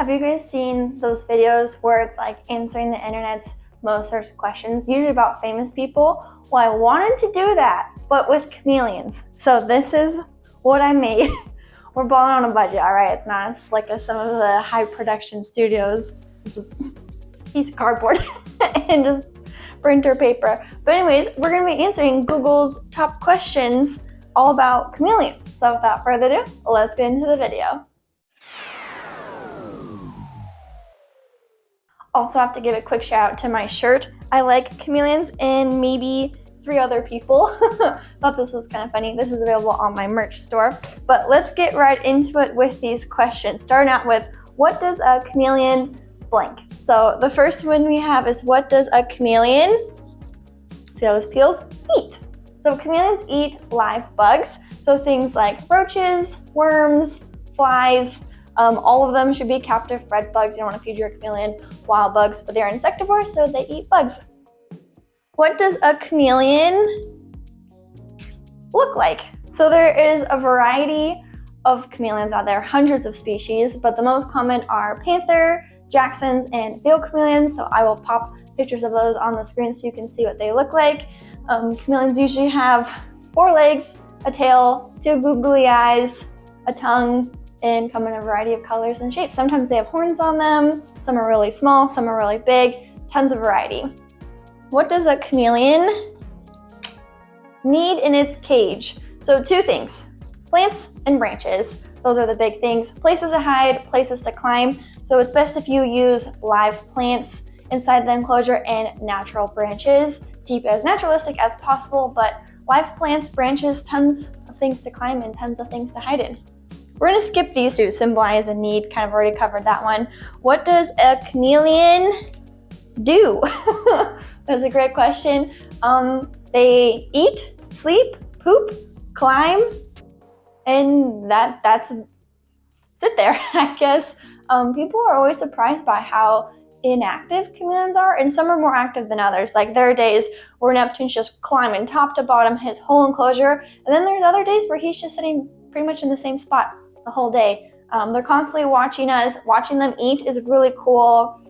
Have you guys seen those videos where it's like answering the internet's most searched questions, usually about famous people? Well, I wanted to do that, but with chameleons. So this is what I made. We're balling on a budget, all right? It's not as slick as some of the high production studios. It's a piece of cardboard and just printer paper. But anyways, we're gonna be answering Google's top questions all about chameleons. So without further ado, let's get into the video. Also have to give a quick shout out to my shirt. I like chameleons and maybe 3 other people. Thought this was kind of funny. This is available on my merch store. But let's get right into it with these questions. Starting out with, what does a chameleon blank? So the first one we have is, what does a chameleon, see how this peels, eat? So chameleons eat live bugs. So things like roaches, worms, flies, all of them should be captive bred bugs. You don't want to feed your chameleon wild bugs, but they're insectivores, so they eat bugs. What does a chameleon look like? So there is a variety of chameleons out there, hundreds of species, but the most common are panther, Jacksons, and field chameleons. So I will pop pictures of those on the screen so you can see what they look like. Chameleons usually have 4 legs, a tail, 2 googly eyes, a tongue, and come in a variety of colors and shapes. Sometimes they have horns on them, some are really small, some are really big, tons of variety. What does a chameleon need in its cage? So 2 things, plants and branches. Those are the big things. Places to hide, places to climb. So it's best if you use live plants inside the enclosure and natural branches. Keep as naturalistic as possible, but live plants, branches, tons of things to climb and tons of things to hide in. We're gonna skip these 2, symbolize and need, kind of already covered that one. What does a chameleon do? That's a great question. They eat, sleep, poop, climb, and that's it there, I guess. People are always surprised by how inactive chameleons are, and some are more active than others. Like there are days where Neptune's just climbing top to bottom his whole enclosure, and then there's other days where he's just sitting pretty much in the same spot the whole day. They're constantly watching us. Watching them eat is really cool.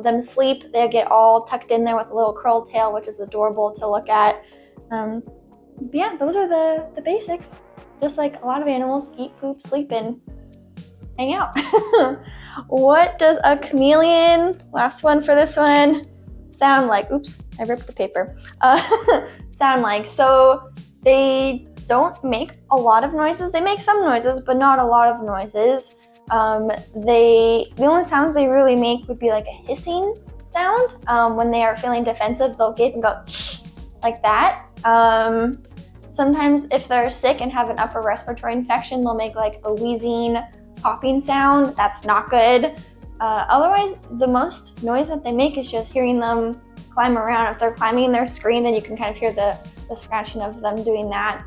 Them sleep, they get all tucked in there with a little curled tail, which is adorable to look at. Yeah, those are the basics. Just like a lot of animals, eat, poop, sleep, and hang out. What does a chameleon, last one for this one, sound like? Oops, I ripped the paper. Sound like. So they don't make a lot of noises. They make some noises, but not a lot of noises. The only sounds they really make would be like a hissing sound. When they are feeling defensive, they'll get and go like that. Sometimes if they're sick and have an upper respiratory infection, they'll make like a wheezing, popping sound. That's not good. Otherwise, the most noise that they make is just hearing them climb around. If they're climbing their screen, then you can kind of hear the scratching of them doing that.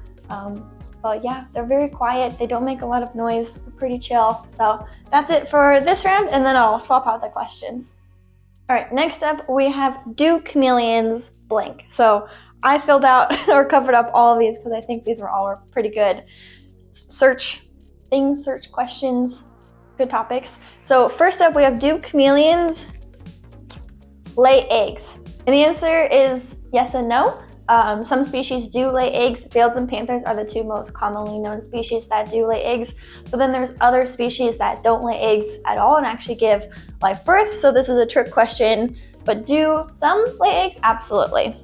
But yeah, they're very quiet. They don't make a lot of noise. They're pretty chill. So that's it for this round, and then I'll swap out the questions. All right, next up we have, do chameleons blink? So I filled out or covered up all of these because I think these were all pretty good search things, search questions, good topics. So first up we have, do chameleons lay eggs? And the answer is yes and no. Some species do lay eggs. Fields and panthers are the 2 most commonly known species that do lay eggs. But then there's other species that don't lay eggs at all and actually give live birth. So this is a trick question. But do some lay eggs? Absolutely.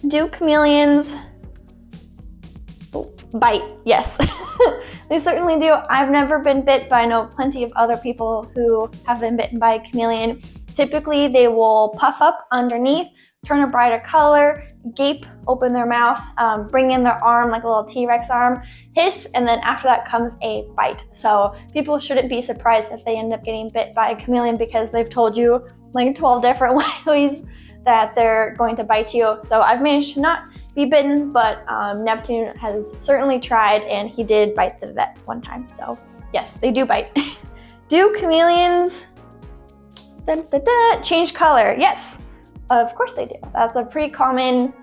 Do chameleons bite? Yes. They certainly do. I've never been bit, but I know plenty of other people who have been bitten by a chameleon. Typically, they will puff up underneath, turn a brighter color, gape, open their mouth, bring in their arm like a little T-Rex arm, hiss, and then after that comes a bite. So people shouldn't be surprised if they end up getting bit by a chameleon because they've told you like 12 different ways that they're going to bite you. So I've managed to not be bitten, but Neptune has certainly tried, and he did bite the vet one time. So yes, they do bite. Do chameleons change color? Yes. Of course they do. That's a pretty common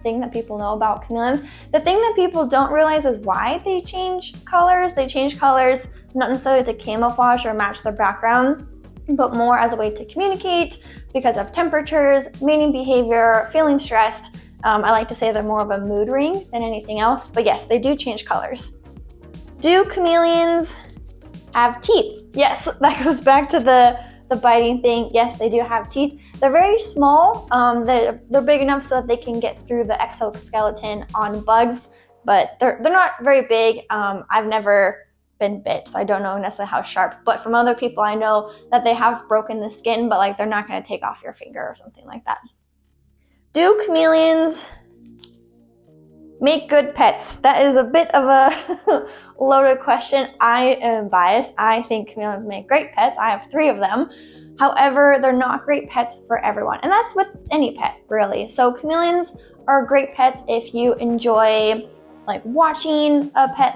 thing that people know about chameleons. The thing that people don't realize is why they change colors. They change colors not necessarily to camouflage or match their background, but more as a way to communicate because of temperatures, mating behavior, feeling stressed. I like to say they're more of a mood ring than anything else, but yes, they do change colors. Do chameleons have teeth? Yes, that goes back to the biting thing. Yes, they do have teeth. They're very small. They're big enough so that they can get through the exoskeleton on bugs, but they're not very big. I've never been bit, so I don't know necessarily how sharp, but from other people I know that they have broken the skin, but like they're not going to take off your finger or something like that. Do chameleons make good pets? That is a bit of a loaded question. I am biased. I think chameleons make great pets. I have 3 of them. However, they're not great pets for everyone, and that's with any pet really. So chameleons are great pets if you enjoy like watching a pet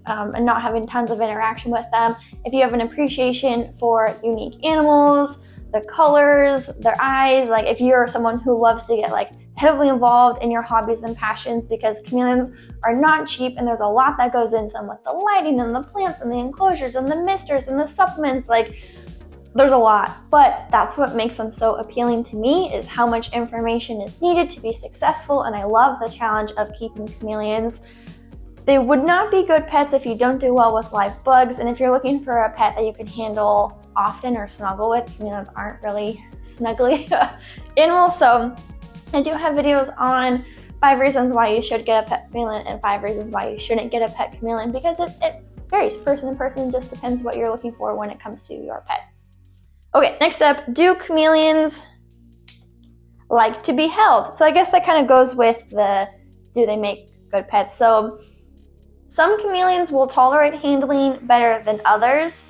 and not having tons of interaction with them. If you have an appreciation for unique animals, the colors, their eyes, like if you're someone who loves to get like heavily involved in your hobbies and passions, because chameleons are not cheap and there's a lot that goes into them with the lighting and the plants and the enclosures and the misters and the supplements, like there's a lot, but that's what makes them so appealing to me, is how much information is needed to be successful, and I love the challenge of keeping chameleons. They would not be good pets if you don't do well with live bugs, and if you're looking for a pet that you can handle often or snuggle with, chameleons aren't really snuggly animals. So I do have videos on 5 reasons why you should get a pet chameleon and 5 reasons why you shouldn't get a pet chameleon, because it varies person to person. It just depends what you're looking for when it comes to your pet. Okay, next up, do chameleons like to be held? So I guess that kind of goes with the do they make good pets. So some chameleons will tolerate handling better than others.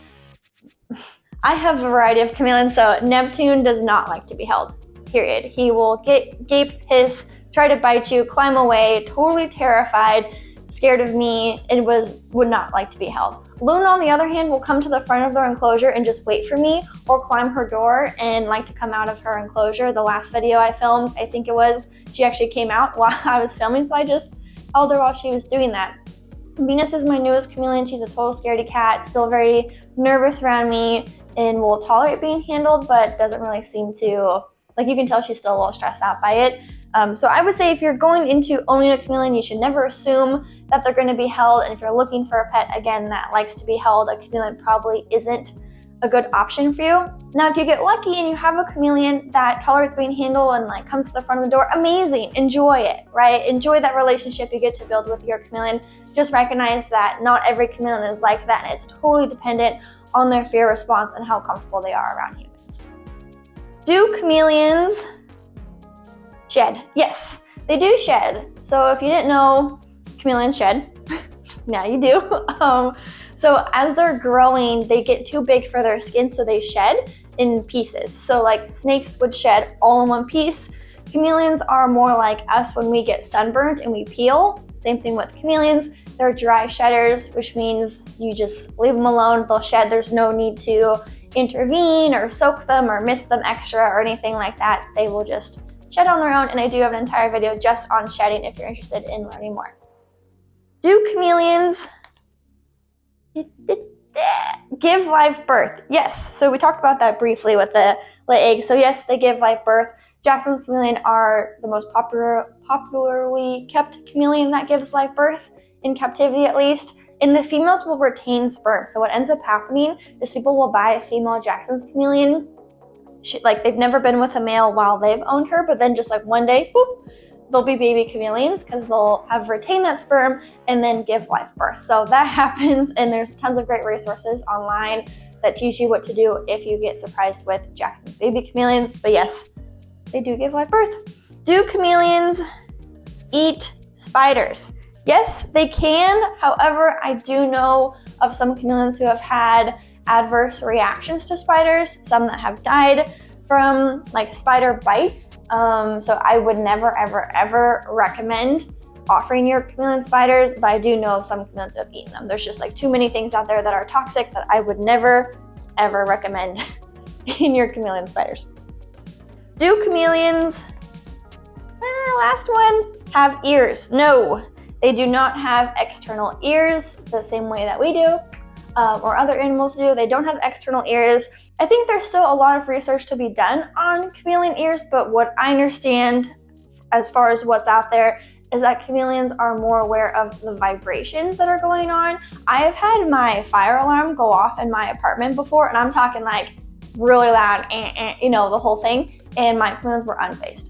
I have a variety of chameleons, so Neptune does not like to be held, period. He will gape, hiss, try to bite you, climb away, totally terrified, scared of me, and would not like to be held. Luna, on the other hand, will come to the front of their enclosure and just wait for me, or climb her door and like to come out of her enclosure. The last video I filmed, I think it was, she actually came out while I was filming, so I just held her while she was doing that. Venus is my newest chameleon. She's a total scaredy cat, still very nervous around me and will tolerate being handled, but doesn't really seem to, like you can tell she's still a little stressed out by it. So I would say if you're going into owning a chameleon, you should never assume that they're going to be held. And if you're looking for a pet, again, that likes to be held, a chameleon probably isn't a good option for you. Now, if you get lucky and you have a chameleon that tolerates being handled and like comes to the front of the door, amazing, enjoy it, right? Enjoy that relationship you get to build with your chameleon. Just recognize that not every chameleon is like that, and it's totally dependent on their fear response and how comfortable they are around humans. Do chameleons shed? Yes, they do shed. So if you didn't know, chameleons shed. Now you do. So as they're growing, they get too big for their skin, so they shed in pieces. So like snakes would shed all in one piece. Chameleons are more like us when we get sunburnt and we peel. Same thing with chameleons. They're dry shedders, which means you just leave them alone. They'll shed. There's no need to intervene or soak them or mist them extra or anything like that. They will just shed on their own, and I do have an entire video just on shedding if you're interested in learning more. Do chameleons give live birth? Yes, so we talked about that briefly with the egg. So yes, they give live birth. Jackson's chameleon are the most popularly kept chameleon that gives live birth, in captivity at least. And the females will retain sperm. So what ends up happening is people will buy a female Jackson's chameleon. Like they've never been with a male while they've owned her, but then just like one day, boop, they'll be baby chameleons because they'll have retained that sperm and then give live birth. So that happens, and there's tons of great resources online that teach you what to do if you get surprised with Jackson's baby chameleons. But yes, they do give live birth. Do chameleons eat spiders? Yes, they can. However, I do know of some chameleons who have had adverse reactions to spiders, some that have died from like spider bites. So I would never, ever, ever recommend offering your chameleon spiders, but I do know of some chameleons who have eaten them. There's just like too many things out there that are toxic that I would never, ever recommend in your chameleon spiders. Do chameleons, last one, have ears? No, they do not have external ears the same way that we do. or other animals do. They don't have external ears. I think there's still a lot of research to be done on chameleon ears, but what I understand as far as what's out there is that chameleons are more aware of the vibrations that are going on. I have had my fire alarm go off in my apartment before, and I'm talking like really loud, you know, the whole thing, and my chameleons were unfazed.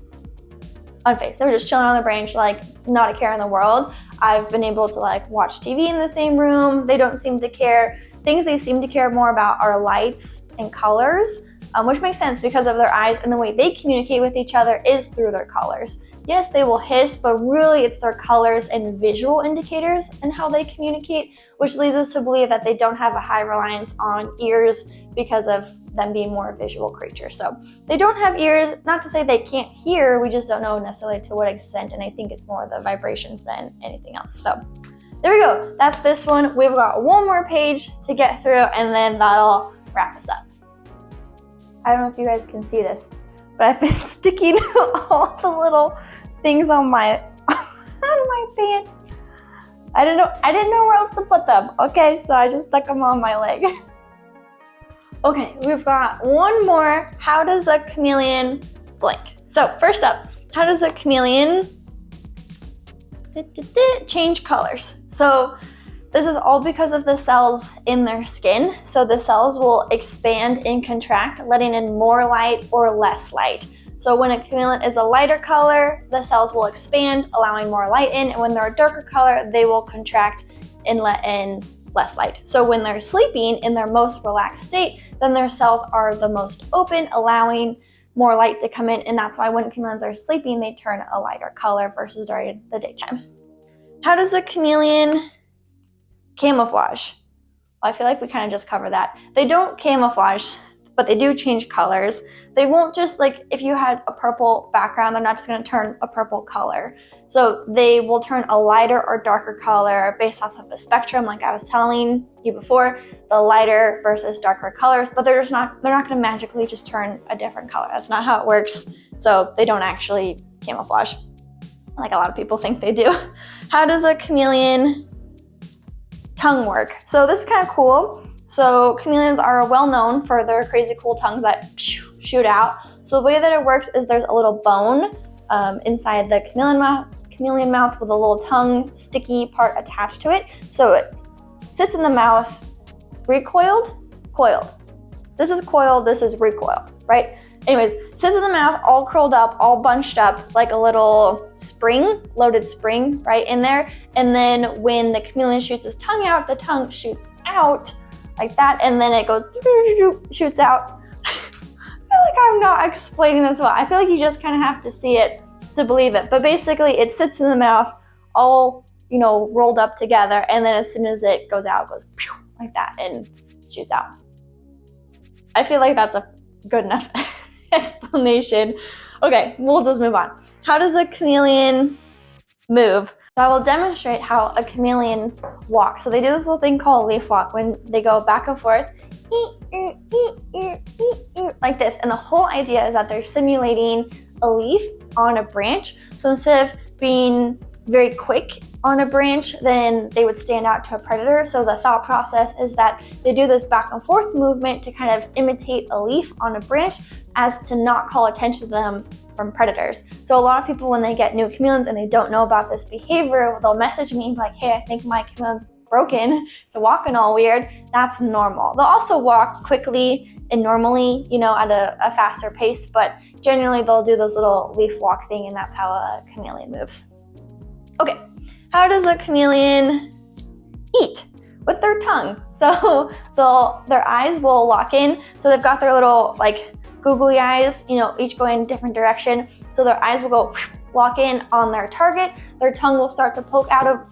They were just chilling on the branch, like not a care in the world. I've been able to like watch TV in the same room. They don't seem to care. Things they seem to care more about are lights and colors, which makes sense because of their eyes, and the way they communicate with each other is through their colors. Yes, they will hiss, but really it's their colors and visual indicators and how they communicate, which leads us to believe that they don't have a high reliance on ears because of them being more visual creatures. So they don't have ears, not to say they can't hear, we just don't know necessarily to what extent, and I think it's more the vibrations than anything else. So there we go, that's this one. We've got one more page to get through, and then that'll wrap us up. I don't know if you guys can see this, but I've been sticking all the little things on my pants. I didn't know where else to put them. Okay, so I just stuck them on my leg. Okay, we've got one more. How does a chameleon blink? So first up, how does a chameleon change colors? So this is all because of the cells in their skin. So the cells will expand and contract, letting in more light or less light. So when a chameleon is a lighter color, the cells will expand, allowing more light in, and when they're a darker color, they will contract and let in less light. So when they're sleeping in their most relaxed state, then their cells are the most open, allowing more light to come in, and that's why when chameleons are sleeping, they turn a lighter color versus during the daytime. How does a chameleon camouflage? Well, I feel like we kind of just covered that. They don't camouflage, but they do change colors. They won't just, like, if you had a purple background, they're not just going to turn a purple color. So they will turn a lighter or darker color based off of a spectrum, like I was telling you before, the lighter versus darker colors, but they're not going to magically just turn a different color. That's not how it works. So they don't actually camouflage, like a lot of people think they do. How does a chameleon tongue work? So this is kind of cool. So chameleons are well known for their crazy cool tongues that shoot out. So the way that it works is there's a little bone inside the chameleon mouth with a little tongue sticky part attached to it. So it sits in the mouth, recoiled, coiled. This is coiled, this is recoiled, right? Anyways, sits in the mouth, all curled up, all bunched up like a little spring, loaded spring right in there. And then when the chameleon shoots his tongue out, the tongue shoots out like that, and then it goes, shoots out. I feel like I'm not explaining this well. I feel like you just kind of have to see it to believe it. But basically, it sits in the mouth, all, you know, rolled up together, and then as soon as it goes out, it goes like that and shoots out. I feel like that's a good enough explanation. Okay, we'll just move on. How does a chameleon move? So I will demonstrate how a chameleon walks. So they do this little thing called a leaf walk when they go back and forth like this. And the whole idea is that they're simulating a leaf on a branch. So instead of being very quick on a branch, then they would stand out to a predator. So the thought process is that they do this back and forth movement to kind of imitate a leaf on a branch as to not call attention to them from predators. So a lot of people, when they get new chameleons and they don't know about this behavior, they'll message me like, hey, I think my chameleon's broken, it's walking all weird. That's normal. They'll also walk quickly and normally, you know, at a faster pace, but generally they'll do this little leaf walk thing, and that's how a chameleon moves. Okay, how does a chameleon eat? With their tongue. So their eyes will lock in. So they've got their little like googly eyes, you know, each going in a different direction. So their eyes will go lock in on their target. Their tongue will start to poke out of,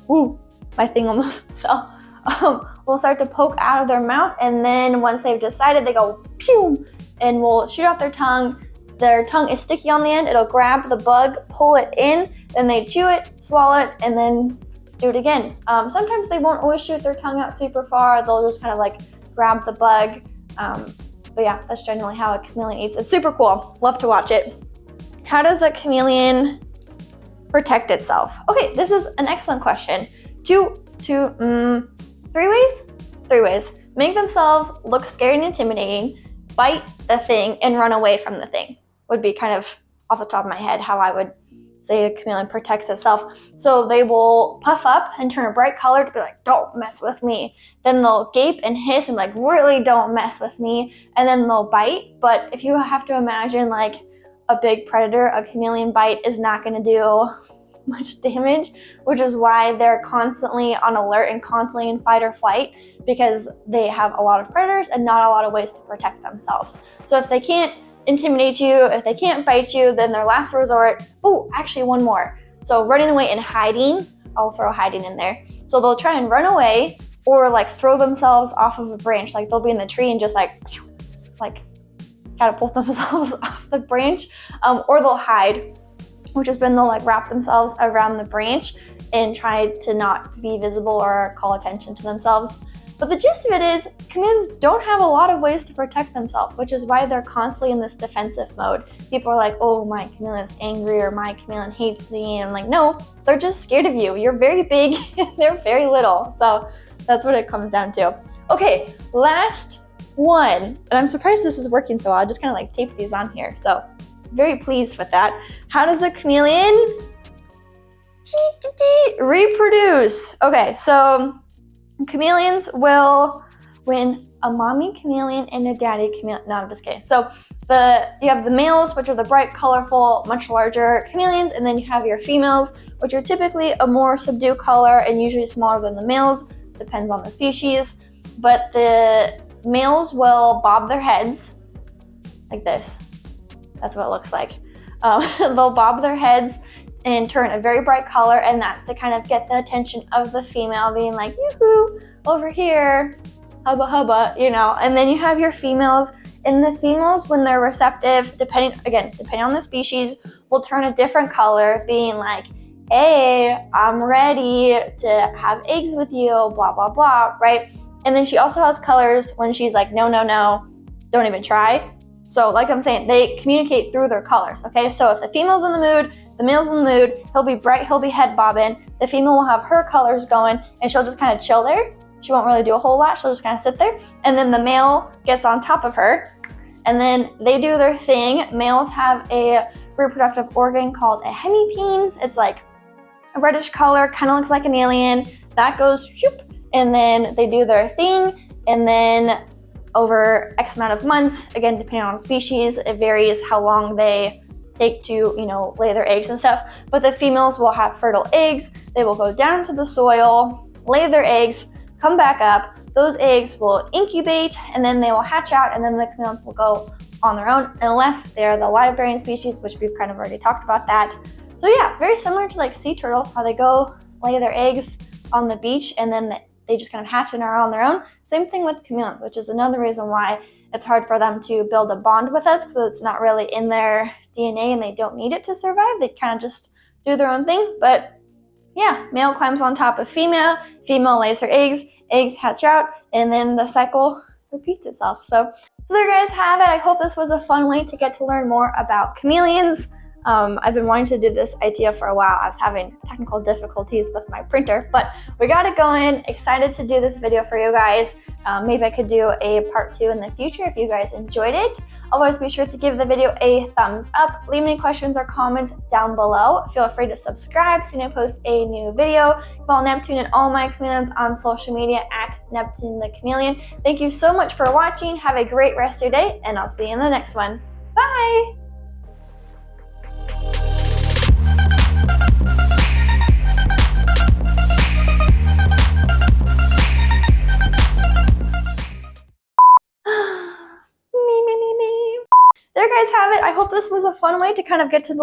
my thing almost fell. Will start to poke out of their mouth, and then once they've decided, they go pew and will shoot out their tongue. Their tongue is sticky on the end. It'll grab the bug, pull it in, then they chew it, swallow it, and then do it again. Sometimes they won't always shoot their tongue out super far. They'll just kind of like grab the bug. But yeah, that's generally how a chameleon eats. It's super cool. Love to watch it. How does a chameleon protect itself? Okay, this is an excellent question. Three ways. make themselves look scary and intimidating, bite the thing, and run away from the thing. Would be kind of off the top of my head how I would say a chameleon protects itself. So they will puff up and turn a bright color to be like, don't mess with me. Then they'll gape and hiss and like, really don't mess with me. And then they'll bite. But if you have to imagine like a big predator, a chameleon bite is not going to do much damage, which is why they're constantly on alert and constantly in fight or flight, because they have a lot of predators and not a lot of ways to protect themselves. So if they can't intimidate you, if they can't bite you, then their last resort, oh, actually one more. So running away and hiding, I'll throw hiding in there. So they'll try and run away or like throw themselves off of a branch. Like they'll be in the tree and just like catapult themselves off the branch, or they'll hide, which has been they'll like wrap themselves around the branch and try to not be visible or call attention to themselves. But the gist of it is, chameleons don't have a lot of ways to protect themselves, which is why they're constantly in this defensive mode. People are like, oh, my chameleon's angry, or my chameleon hates me. And I'm like, no, they're just scared of you. You're very big and they're very little. So that's what it comes down to. Okay, last one. And I'm surprised this is working so well. I just kind of like tape these on here. So very pleased with that. How does a chameleon reproduce? Okay, so chameleons will, when a mommy chameleon and a daddy chameleon, no, I'm just kidding. So you have the males, which are the bright, colorful, much larger chameleons, and then you have your females, which are typically a more subdued color and usually smaller than the males, depends on the species. But the males will bob their heads like this. That's what it looks like. They'll bob their heads and turn a very bright color, and that's to kind of get the attention of the female, being like, yoo-hoo, over here, hubba hubba, you know. And then you have your females, and the females, when they're receptive, depending on the species, will turn a different color, being like, hey, I'm ready to have eggs with you, blah, blah, blah, right? And then she also has colors when she's like, no, no, no, don't even try. So like I'm saying, they communicate through their colors, okay? So if the female's in the mood, the male's in the mood, he'll be bright, he'll be head bobbing. The female will have her colors going, and she'll just kind of chill there. She won't really do a whole lot, she'll just kind of sit there. And then the male gets on top of her, and then they do their thing. Males have a reproductive organ called a hemipenes. It's like a reddish color, kind of looks like an alien. That goes, whoop, and then they do their thing, and then over X amount of months, again, depending on species, it varies how long they take to, lay their eggs and stuff. But the females will have fertile eggs. They will go down to the soil, lay their eggs, come back up. Those eggs will incubate, and then they will hatch out, and then the chameleons will go on their own, unless they're the live-bearing species, which we've kind of already talked about that. So yeah, very similar to like sea turtles, how they go lay their eggs on the beach, and then they just kind of hatch and are on their own. Same thing with chameleons, which is another reason why it's hard for them to build a bond with us, because it's not really in their DNA and they don't need it to survive. They kind of just do their own thing. But yeah, male climbs on top of female, female lays her eggs, eggs hatch out, and then the cycle repeats itself. So there you guys have it. I hope this was a fun way to get to learn more about chameleons. I've been wanting to do this idea for a while. I was having technical difficulties with my printer, but we got it going. Excited to do this video for you guys. Maybe I could do a part 2 in the future if you guys enjoyed it. Always be sure to give the video a thumbs up. Leave any questions or comments down below. Feel free to subscribe so you know post a new video. Follow Neptune and all my chameleons on social media at Neptune the Chameleon. Thank you so much for watching. Have a great rest of your day, and I'll see you in the next one. Bye! There you guys have it. I hope this was a fun way to kind of get to